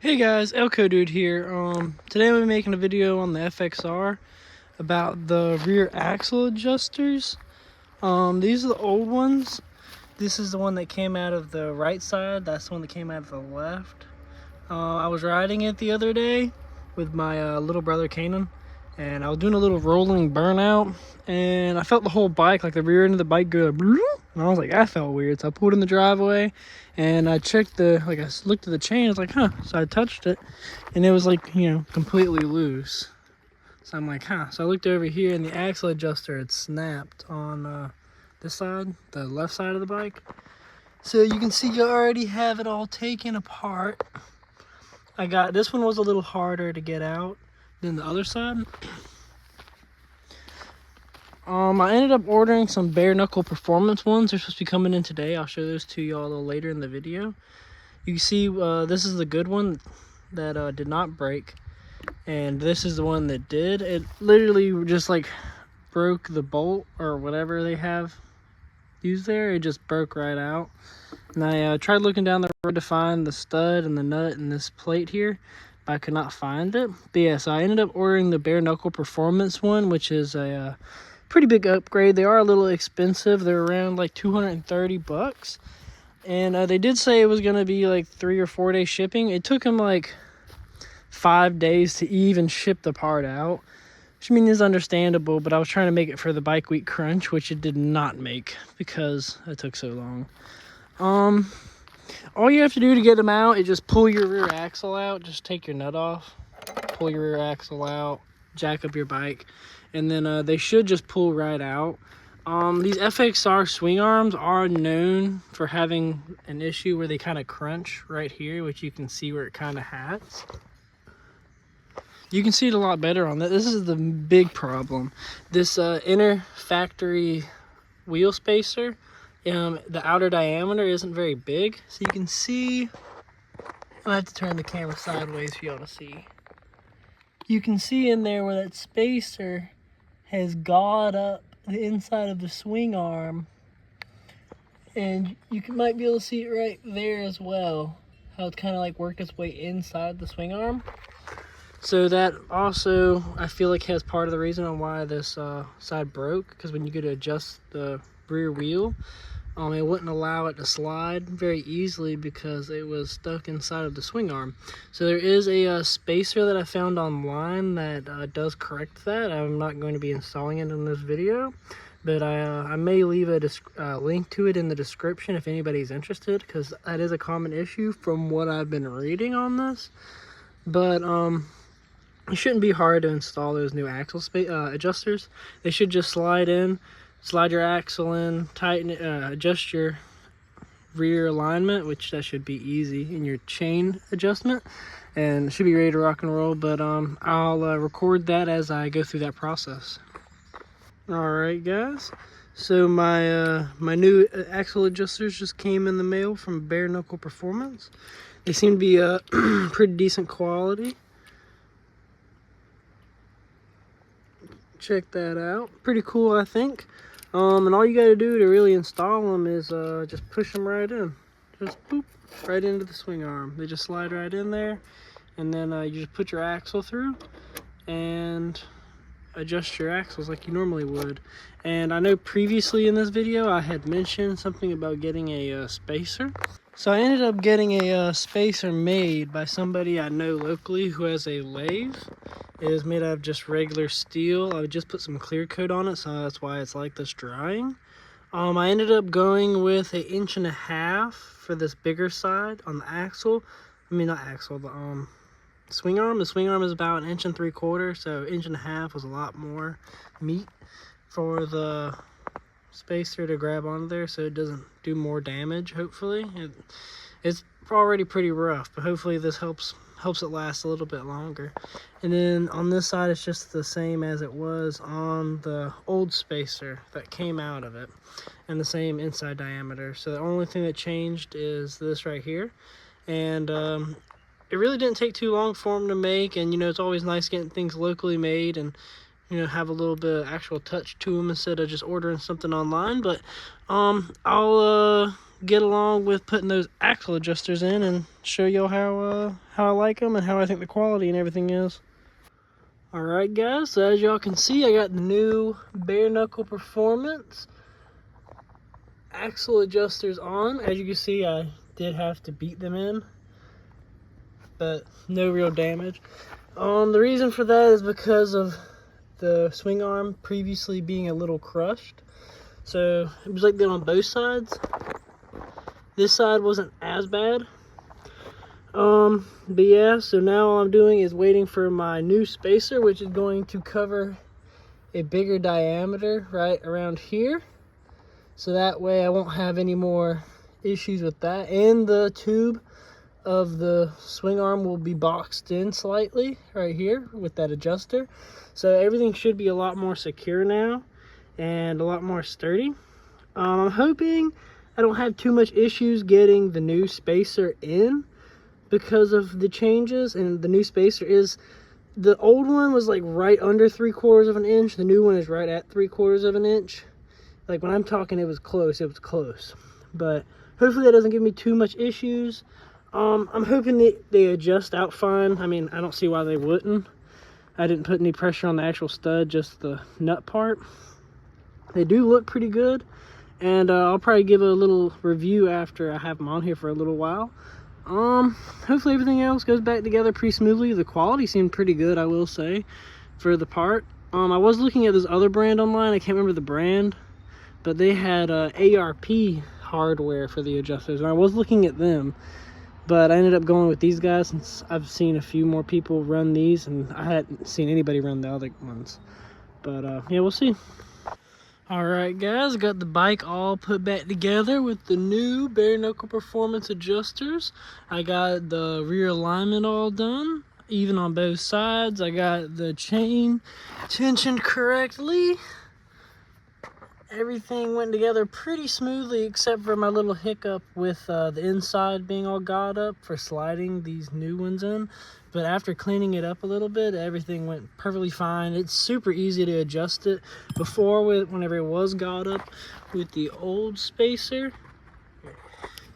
Hey guys, Elko Dude here. Today I'm gonna be making a video on the FXR about the rear axle adjusters. These are the old ones. This is the one that came out of the right side. That's the one that came out of the left. I was riding it the other day with my little brother Kanan, and I was doing a little rolling burnout, and I felt the whole bike, like the rear end of the bike, go bloop, and I was like, that felt weird. So I pulled in the driveway, and I checked I looked at the chain. I was like, huh. So I touched it, and it was like, completely loose. So I'm like, huh. So I looked over here, and the axle adjuster had snapped on this side, the left side of the bike. So you can see you already have it all taken apart. This one was a little harder to get out than the other side. I ended up ordering some bare knuckle performance ones. They're supposed to be coming in today. I'll show those to y'all a little later in the video. You can see this is the good one that did not break, and this is the one that did. It literally just like broke the bolt or whatever they have used there. It just broke right out. And I tried looking down the road to find the stud and the nut and this plate here, but I could not find it. But yeah, so I ended up ordering the bare knuckle performance one, which is a pretty big upgrade. They are a little expensive. They're around like 230 bucks. And they did say it was going to be like 3 or 4 day shipping. It took them like 5 days to even ship the part out, which I mean is understandable, but I was trying to make it for the bike week crunch, which it did not make because it took so long. All you have to do to get them out is just pull your rear axle out. Just take your nut off, pull your rear axle out, jack up your bike, and then they should just pull right out. These FXR swing arms are known for having an issue where they kind of crunch right here, which you can see where it kind of has. You can see it a lot better on that. This is the big problem. This inner factory wheel spacer, the outer diameter isn't very big. So you can see, I have to turn the camera sideways for y'all to see. You can see in there where that spacer has gawed up the inside of the swing arm, and might be able to see it right there as well, how it's kind of like worked its way inside the swing arm. So that also, I feel like, has part of the reason on why this side broke, because when you go to adjust the rear wheel, it wouldn't allow it to slide very easily because it was stuck inside of the swing arm. So there is a spacer that I found online that does correct that. I'm not going to be installing it in this video, but I may leave a link to it in the description if anybody's interested, because that is a common issue from what I've been reading on this. But it shouldn't be hard to install those new axle adjusters. They should just slide your axle in, tighten it, adjust your rear alignment, which that should be easy, in your chain adjustment, and it should be ready to rock and roll. But I'll record that as I go through that process. Alright guys, so my new axle adjusters just came in the mail from Bare Knuckle Performance. They seem to be pretty decent quality. Check that out. Pretty cool, I think. And all you got to do to really install them is just push them right in. Just boop, right into the swing arm. They just slide right in there. And then you just put your axle through and adjust your axles like you normally would. And I know previously in this video I had mentioned something about getting a spacer. So I ended up getting a spacer made by somebody I know locally who has a lathe. It is made out of just regular steel. I would just put some clear coat on it, so that's why it's like this drying. I ended up going with 1.5 inches for this bigger side on the axle. I mean, not axle, the swing arm. The swing arm is about 1.75 inches, so 1.5 inches was a lot more meat for the spacer to grab onto there, so it doesn't do more damage. Hopefully, it's already pretty rough, but hopefully this helps it last a little bit longer. And then on this side, it's just the same as it was on the old spacer that came out of it, and the same inside diameter. So the only thing that changed is this right here. And it really didn't take too long for them to make, and it's always nice getting things locally made and have a little bit of actual touch to them instead of just ordering something online. But I'll get along with putting those axle adjusters in and show y'all how I like them and how I think the quality and everything is. Alright guys, so as y'all can see, I got the new Bare Knuckle Performance axle adjusters on. As you can see, I did have to beat them in, but no real damage. The reason for that is because of the swing arm previously being a little crushed. So it was like that on both sides. This side wasn't as bad. But yeah, so now all I'm doing is waiting for my new spacer, which is going to cover a bigger diameter right around here. So that way I won't have any more issues with that. And the tube of the swing arm will be boxed in slightly right here with that adjuster. So everything should be a lot more secure now and a lot more sturdy. I'm hoping I don't have too much issues getting the new spacer in because of the changes. And the new spacer is, the old one was like right under 3/4 of an inch. The new one is right at 3/4 of an inch. Like when I'm talking, it was close. But hopefully that doesn't give me too much issues. I'm hoping they adjust out fine. I mean, I don't see why they wouldn't. I didn't put any pressure on the actual stud, just the nut part. They do look pretty good, and I'll probably give a little review after I have them on here for a little while. Hopefully everything else goes back together pretty smoothly. The quality seemed pretty good, I will say, for the part. I was looking at this other brand online. I can't remember the brand, but they had ARP hardware for the adjusters, and I was looking at them. But I ended up going with these guys since I've seen a few more people run these, and I hadn't seen anybody run the other ones. But yeah, we'll see. Alright guys, got the bike all put back together with the new Bare Knuckle Performance adjusters. I got the rear alignment all done, even on both sides. I got the chain tensioned correctly. Everything went together pretty smoothly except for my little hiccup with the inside being all got up for sliding these new ones in. But after cleaning it up a little bit, everything went perfectly fine. It's super easy to adjust it. Before, whenever it was got up with the old spacer,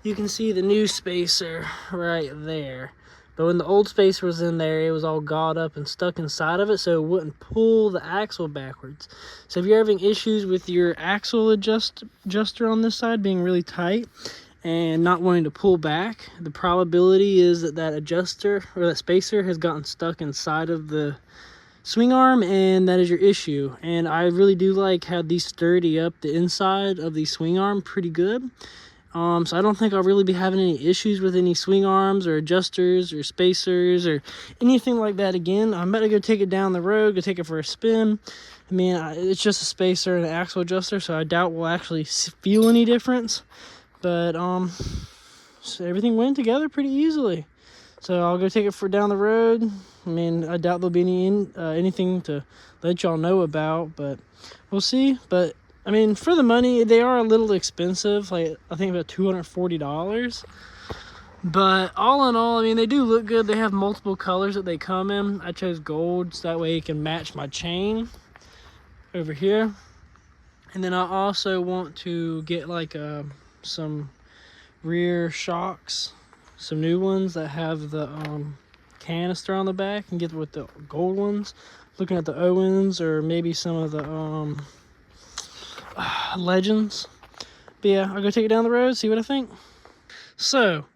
you can see the new spacer right there. But when the old spacer was in there, it was all got up and stuck inside of it, so it wouldn't pull the axle backwards. So if you're having issues with your axle adjuster on this side being really tight and not wanting to pull back, the probability is that that adjuster or that spacer has gotten stuck inside of the swing arm, and that is your issue. And I really do like how these sturdy up the inside of the swing arm pretty good. So I don't think I'll really be having any issues with any swing arms or adjusters or spacers or anything like that again. I'm about to go take it down the road, go take it for a spin. I mean, it's just a spacer and an axle adjuster, so I doubt we'll actually feel any difference. But so everything went together pretty easily. So I'll go take it for down the road. I mean, I doubt there'll be anything to let y'all know about, but we'll see. But I mean, for the money, they are a little expensive, like I think about $240. But all in all, I mean, they do look good. They have multiple colors that they come in. I chose gold, so that way it can match my chain over here. And then I also want to get like some rear shocks, some new ones that have the canister on the back, and get with the gold ones. Looking at the Owens or maybe some of the Legends. But yeah, I'll go take it down the road, see what I think. So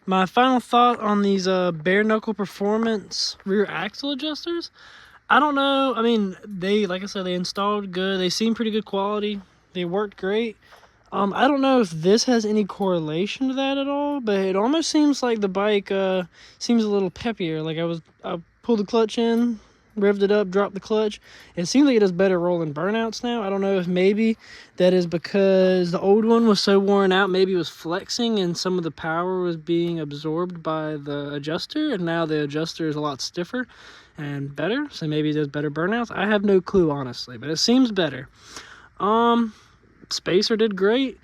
my final thought on these Bare Knuckle Performance rear axle adjusters, I don't know. I mean, they, like I said, they installed good. They seem pretty good quality. They worked great. I don't know if this has any correlation to that at all, but it almost seems like the bike seems a little peppier. Like I pulled the clutch in, revved it up, dropped the clutch. It seems like it has better rolling burnouts now. I don't know if maybe that is because the old one was so worn out, maybe it was flexing and some of the power was being absorbed by the adjuster, and now the adjuster is a lot stiffer and better, so maybe it does better burnouts. I have no clue, honestly, but it seems better. Spacer did great.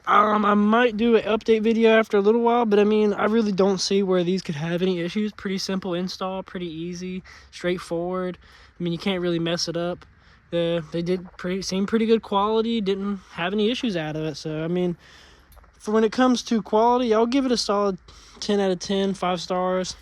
I might do an update video after a little while, but I mean, I really don't see where these could have any issues. Pretty simple install, pretty easy, straightforward. I mean, you can't really mess it up. They did seem pretty good quality, didn't have any issues out of it. So, I mean, for when it comes to quality, I'll give it a solid 10 out of 10, 5 stars.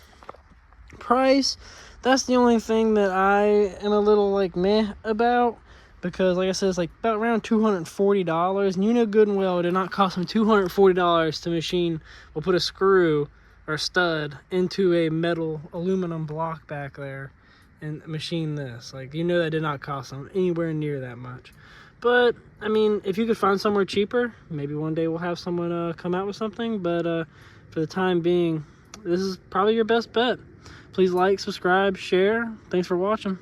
Price, that's the only thing that I am a little like meh about, because like I said, it's like about around $240, and you know good and well it did not cost me $240 to machine, we'll put a screw or stud into a metal aluminum block back there and machine this. Like, you know that did not cost them anywhere near that much. But I mean, if you could find somewhere cheaper, maybe one day we'll have someone come out with something. But for the time being, this is probably your best bet. Please like, subscribe, share. Thanks for watching.